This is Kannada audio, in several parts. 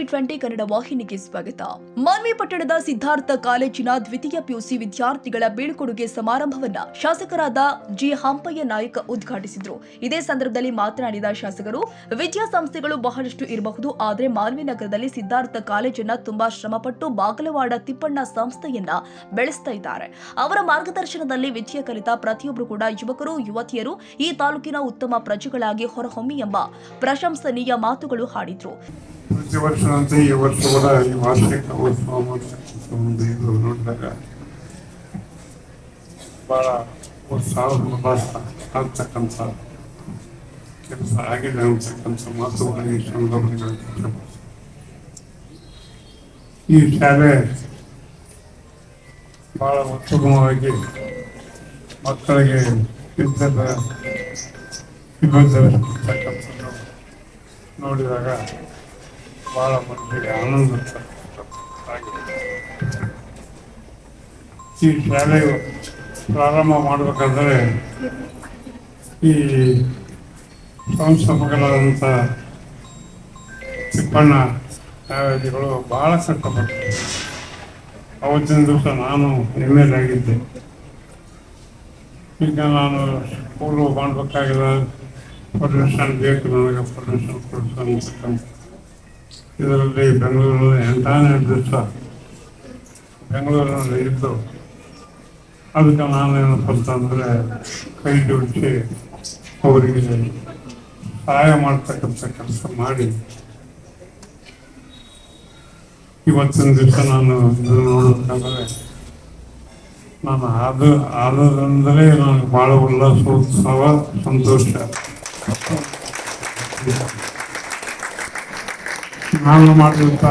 ಟಿವಿ20 ಕನ್ನಡ ವಾಹಿನಿಗೆ ಸ್ವಾಗತ. ಮಾನ್ವಿ ಪಟ್ಟಣದ ಸಿದ್ಧಾರ್ಥ ಕಾಲೇಜಿನ ದ್ವಿತೀಯ ಪಿಯುಸಿ ವಿದ್ಯಾರ್ಥಿಗಳ ಬೀಳ್ಕೊಡುಗೆ ಸಮಾರಂಭವನ್ನ ಶಾಸಕರಾದ ಜಿ ಹಂಪಯ್ಯ ನಾಯಕ ಉದ್ಘಾಟಿಸಿದರು. ಇದೇ ಸಂದರ್ಭದಲ್ಲಿ ಮಾತನಾಡಿದ ಶಾಸಕರು, ವಿದ್ಯಾಸಂಸ್ಥೆಗಳು ಬಹಳಷ್ಟು ಇರಬಹುದು, ಆದರೆ ಮಾನ್ವಿ ನಗರದಲ್ಲಿ ಸಿದ್ಧಾರ್ಥ ಕಾಲೇಜನ್ನ ತುಂಬಾ ಶ್ರಮಪಟ್ಟು ಬಾಗಲವಾಡ ತಿಪ್ಪಣ್ಣ ಸಂಸ್ಥೆಯನ್ನ ಬೆಳೆಸ್ತಾ ಇದ್ದಾರೆ. ಅವರ ಮಾರ್ಗದರ್ಶನದಲ್ಲಿ ವಿದ್ಯೆ ಕಲಿತ ಪ್ರತಿಯೊಬ್ಬರು ಕೂಡ ಯುವಕರು ಯುವತಿಯರು ಈ ತಾಲೂಕಿನ ಉತ್ತಮ ಪ್ರಜೆಗಳಾಗಿ ಹೊರಹೊಮ್ಮಿ ಎಂಬ ಪ್ರಶಂಸನೀಯ ಮಾತುಗಳು ಹಾಡಿದ್ರು. ಪ್ರತಿ ವರ್ಷದಂತೆ ಈ ವರ್ಷ ಕೂಡ ಈ ವಾರ್ಷಿಕ ಉತ್ಸವ ನೋಡಿದಾಗ ಬಹಳ ಉತ್ಸಾಹ ಆಗ್ತಕ್ಕಂಥ ಕೆಲಸ ಆಗಿದೆ ಅಂತಕ್ಕಂಥ ಮಾತುಗಳಿಗೆ ಸಂದರ್ಭದಲ್ಲಿ ಈ ಶಾಲೆ ಬಹಳ ಉತ್ತಮವಾಗಿ ಮಕ್ಕಳಿಗೆ ವಿದ್ಯಾಭ್ಯಾಸ ನೋಡಿದಾಗ ಬಹಳ ಮಕ್ಕಳಿಗೆ ಆನಂದ ಆಗಿದೆ. ಈ ಶಾಲೆಯು ಪ್ರಾರಂಭ ಮಾಡಬೇಕಾದ್ರೆ ಈ ಸಂಸ್ಥಾಪಕರಾದಂಥ ತಿಪ್ಪಣ್ಣ ನಾವೇದಿಗಳು ಬಹಳ ಕಷ್ಟಪಟ್ಟರು. ಅವತ್ತಿನ ದಿವಸ ನಾನು ML ಆಗಿದ್ದೆ. ಈಗ ನಾನು ಸ್ಕೂಲು ಮಾಡಬೇಕಾಗಿಲ್ಲ, ಪರ್ಮಿಷನ್ ಬೇಕು ನನಗೆ, ಪರ್ಮಿಷನ್ ಕೊಡಿಸತಕ್ಕಂಥ ಇದರಲ್ಲಿ ಬೆಂಗಳೂರಿನಲ್ಲಿ 8 ದಿವಸ ಬೆಂಗಳೂರಿನಲ್ಲಿ ಇದ್ದು, ಅದಕ್ಕೆ ನಾನೇನು ಅಂತಂದರೆ ಕೈ ಜೋಡಿಸಿ ಅವರಿಗೆ ಸಹಾಯ ಮಾಡ್ತಕ್ಕಂಥ ಕೆಲಸ ಮಾಡಿ ಇವತ್ತಿನ ದಿವಸ ನಾನು ನೋಡಬೇಕಂದ್ರೆ ನಾನು ಆದರಿಂದಲೇ ನನಗೆ ಭಾಳ ಉಲ್ಲಾಸ, ಉತ್ಸವ, ಸಂತೋಷ. ನಾನು ಮಾಡಿದಂಥ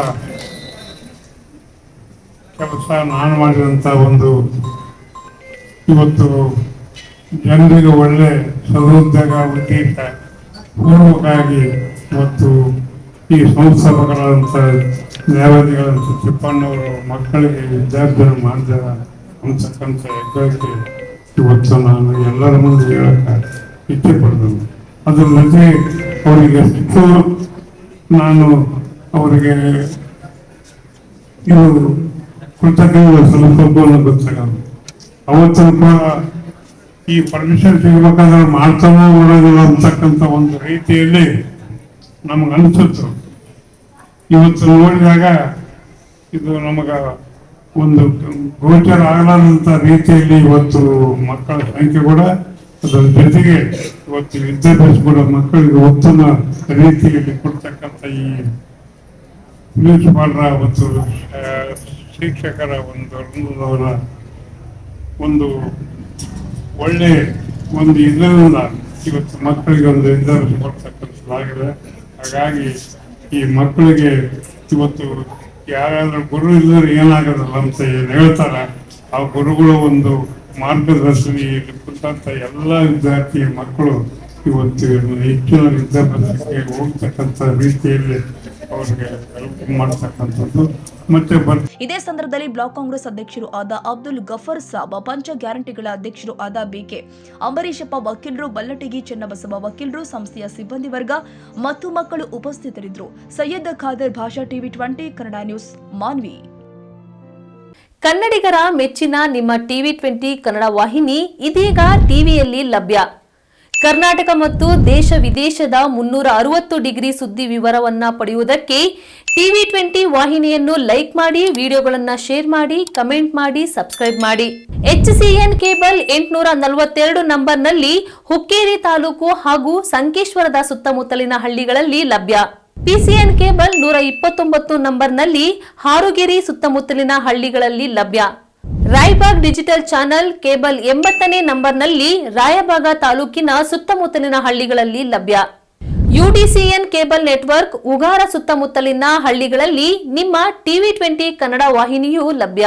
ಕೆಲಸ, ನಾನು ಮಾಡಿದಂಥ ಒಂದು ಇವತ್ತು ಜನರಿಗೆ ಒಳ್ಳೆ ಸದುದ್ಯೋಗ ಉದ್ದೇಶ ಪೂರ್ವಕವಾಗಿ ಮತ್ತು ಈ ಸಂಸ್ಥಾಪಕರಾದಂಥ ನ್ಯಾಯವಾದಿಗಳಂತ ತಿಪ್ಪಣ್ಣವರು ಮಕ್ಕಳಿಗೆ ವಿದ್ಯಾಭ್ಯಾಸ ಮಾಡಿದ ಅಂತಕ್ಕಂಥ ಹೆಗ್ಗಳಿಕೆ ಇವತ್ತು ನಾನು ಎಲ್ಲರ ಮುಂದೆ ಹೇಳಕ್ಕೆ ಇಚ್ಛೆ ಪಡ್ತೀನಿ. ಅದ್ರ ಜೊತೆ ಅವರಿಗೆ ಎಷ್ಟು ನಾನು ಅವರಿಗೆ ಇದು ಕೃತಜ್ಞತೆ ಸಲ್ಲಿಸೋದು ಗೊತ್ತಾಗಲ್ಲ. ಅವತ್ತಿನ ಈ ಪರ್ಮಿಷನ್ ಸಿಗಬೇಕಾದ್ರೆ ಮಾಡ್ತಾನೋ ಮಾಡೋದಿಲ್ಲ ಅಂತಕ್ಕಂಥ ಒಂದು ರೀತಿಯಲ್ಲಿ ನಮ್ಗೆ ಅನಿಸುತ್ತೆ. ಇವತ್ತು ನೋಡಿದಾಗ ಇದು ನಮಗ ಒಂದು ಗೋಚರ ಆಗಲಾರಂಥ ರೀತಿಯಲ್ಲಿ ಇವತ್ತು ಮಕ್ಕಳ ಸಂಖ್ಯೆ ಕೂಡ, ಅದರ ಜೊತೆಗೆ ಇವತ್ತು ವಿದ್ಯಾಭ್ಯಾಸ ಕೂಡ ಮಕ್ಕಳಿಗೆ ಉತ್ತಮ ರೀತಿಯಲ್ಲಿ ಕೊಡ್ತಕ್ಕಂಥ ಈ ಪ್ರಿನ್ಸಿಪಾಲ್ರ ಮತ್ತು ಶಿಕ್ಷಕರ ಅವರ ಒಂದು ಒಳ್ಳೆ ಒಂದು ಇದರಿಂದ ಇವತ್ತು ಮಕ್ಕಳಿಗೆ ಒಂದು ವಿದ್ಯಾಭ್ಯಾಸ ಕೊಡ್ತಕ್ಕಂಥದ್ದಾಗಿದೆ. ಹಾಗಾಗಿ ಈ ಮಕ್ಕಳಿಗೆ ಇವತ್ತು ಯಾರಾದ್ರೂ ಗುರು ಇಲ್ಲದ್ರೆ ಏನಾಗೋದಿಲ್ಲ ಅಂತ ಏನು ಹೇಳ್ತಾರೆ, ಆ ಗುರುಗಳು ಒಂದು ಮಾರ್ಗದರ್ಶನಿ ಕೊಟ್ಟಂತ ಎಲ್ಲ ವಿದ್ಯಾರ್ಥಿ ಮಕ್ಕಳು ಇವತ್ತು ಹೆಚ್ಚಿನ ವಿದ್ಯಾಭ್ಯಾಸಕ್ಕೆ ಹೋಗ್ತಕ್ಕಂಥ ರೀತಿಯಲ್ಲಿ ಅವರಿಗೆ ಹೆಲ್ಪ್ ಮಾಡ್ತಕ್ಕಂಥದ್ದು. ಮತ್ತೆ ಇದೇ ಸಂದರ್ಭದಲ್ಲಿ ಬ್ಲಾಕ್ ಕಾಂಗ್ರೆಸ್ ಅಧ್ಯಕ್ಷರು ಆದ ಅಬ್ದುಲ್ ಗಫರ್ ಸಾಬ್, ಪಂಚ ಗ್ಯಾರಂಟಿಗಳ ಅಧ್ಯಕ್ಷರು ಆದ ಬಿಕೆ ಅಂಬರೀಶಪ್ಪ ವಕೀಲರು, ಬಲ್ಲಟಗಿ ಚೆನ್ನಬಸವ ವಕೀಲರು, ಸಂಸ್ಥೆಯ ಸಿಬ್ಬಂದಿ ವರ್ಗ ಮತ್ತು ಮಕ್ಕಳು ಉಪಸ್ಥಿತರಿದ್ದರು. ಸೈಯದ್ ಖಾದರ್ ಭಾಷಾ, ಟಿವಿ20 ಕನ್ನಡ ನ್ಯೂಸ್, ಮಾನ್ವಿ. ಕನ್ನಡಿಗರ ಮೆಚ್ಚಿನ ನಿಮ್ಮ ಟಿವಿ20 ಕನ್ನಡ ವಾಹಿನಿ ಇದೀಗ ಟಿವಿಯಲ್ಲಿ ಲಭ್ಯ. ಕರ್ನಾಟಕ ಮತ್ತು ದೇಶ ವಿದೇಶದ 360 ಡಿಗ್ರಿ ಸುದ್ದಿ ವಿವರವನ್ನ ಪಡೆಯುವುದಕ್ಕೆ ಟಿವಿ20 ವಾಹಿನಿಯನ್ನು ಲೈಕ್ ಮಾಡಿ, ವಿಡಿಯೋಗಳನ್ನು ಶೇರ್ ಮಾಡಿ, ಕಮೆಂಟ್ ಮಾಡಿ, ಸಬ್ಸ್ಕ್ರೈಬ್ ಮಾಡಿ. HCN ಕೇಬಲ್ 842 ನಂಬರ್ನಲ್ಲಿ ಹುಕ್ಕೇರಿ ತಾಲೂಕು ಹಾಗೂ ಸಂಕೇಶ್ವರದ ಸುತ್ತಮುತ್ತಲಿನ ಹಳ್ಳಿಗಳಲ್ಲಿ ಲಭ್ಯ. PCN ಕೇಬಲ್ 129 ನಂಬರ್ನಲ್ಲಿ ಹಾರುಗೆರೆ ಸುತ್ತಮುತ್ತಲಿನ ಹಳ್ಳಿಗಳಲ್ಲಿ ಲಭ್ಯ. ರಾಯಬಾಗ್ ಡಿಜಿಟಲ್ ಚಾನೆಲ್ ಕೇಬಲ್ 80ನೇ ನಂಬರ್ನಲ್ಲಿ ರಾಯಬಾಗ ತಾಲೂಕಿನ ಸುತ್ತಮುತ್ತಲಿನ ಹಳ್ಳಿಗಳಲ್ಲಿ ಲಭ್ಯ. UDCN ಕೇಬಲ್ ನೆಟ್ವರ್ಕ್ ಉಗಾರ ಸುತ್ತಮುತ್ತಲಿನ ಹಳ್ಳಿಗಳಲ್ಲಿ ನಿಮ್ಮ ಟಿವಿ20 ಕನ್ನಡ ವಾಹಿನಿಯೂ ಲಭ್ಯ.